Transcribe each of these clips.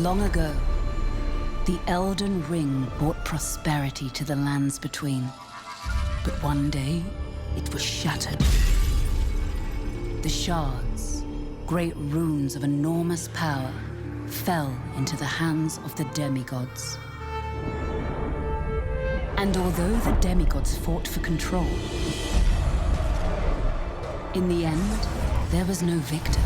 Long ago, the Elden Ring brought prosperity to the lands between. But one day, it was shattered. The shards, great runes of enormous power, fell into the hands of the demigods. And although the demigods fought for control, in the end, there was no victor.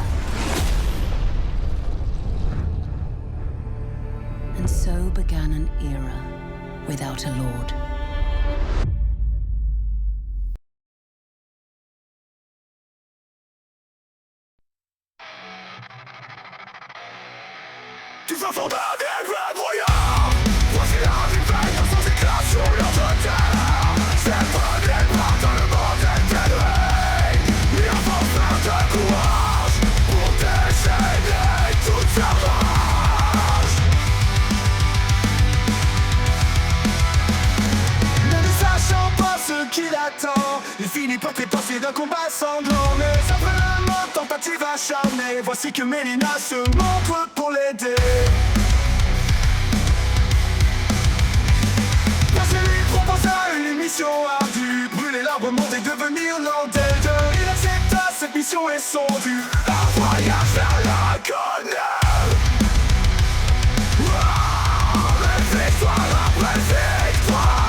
And so began an era without a lord. Tous enfants d'un début brouillard, voici l'arrivée de son éclat sur notre terre. C'est pas des pas dans le monde éteint. Il faut faire de courage pour déchaîner toute sa rage. Mais ne sachant pas ce qu'il attend, il finit par passer d'un combat sanglant. Mais après la mort, tentative acharnée, voici que Melina se montre pour l'aider. Lui proposa une mission ardue, brûler l'arbre monde et devenir l'un des deux. Il accepta cette mission et son but, un voyage vers l'inconnu. Victoire après victoire,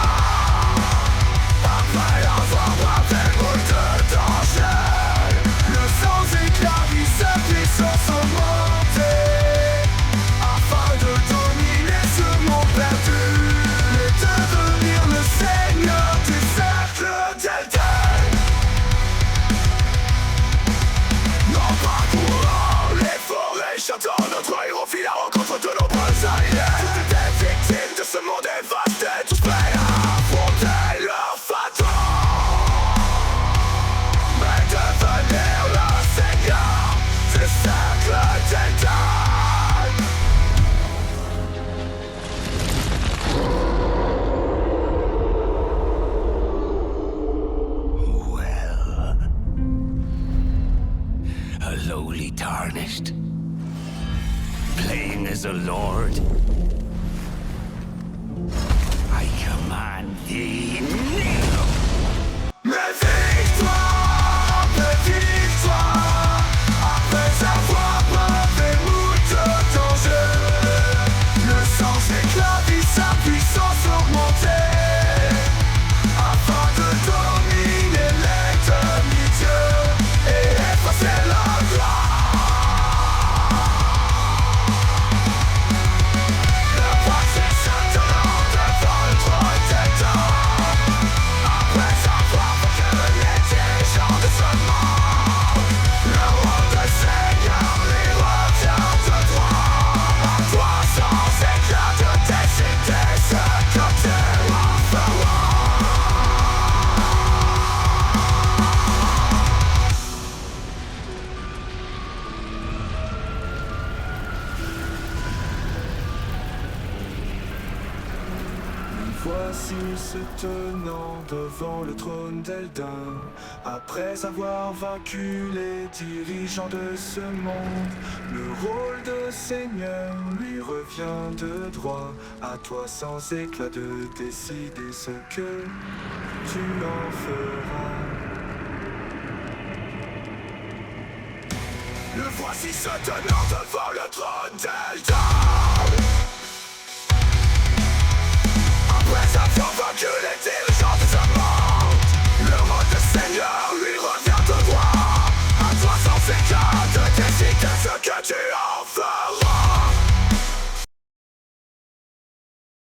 après avoir bravé moult de dangers, le sang éclaircit sa puissance augmentée, afin de dominer ce monde perdu. Seigneur du cercle d'Elden. En parcourant les forêts, châteaux, notre héros fit la rencontre de nombreux alliés. Toutes étaient victimes de ce monde dévasté, tous prêts à affronter leur faton. Mais devenir le seigneur du cercle d'Elden. Lowly tarnished, playing as a lord. I command thee now. Mais victoire, après avoir bravé moult de dangers, le sang s'éclaircit, sa puissance augmentée, afin de dominer les demi-dieux et effacer la gloire. Le voici se tenant devant le trône d'Elden, après avoir vaincu les dirigeants de ce monde. Le rôle de seigneur lui revient de droit. À toi sans éclat de décider ce que tu en feras. Voici se tenant devant le trône d'Elden, après avoir vaincu les dirigeants de ce monde. Le rôle de seigneur lui revient de droit. À toi sans éclat de décider ce que tu en feras. Le voici se tenant devant le trône d'Elden, après avoir vaincu les dirigeants de ce monde. Le rôle de seigneur lui revient de droit. À toi sans éclat de décider ce que tu as.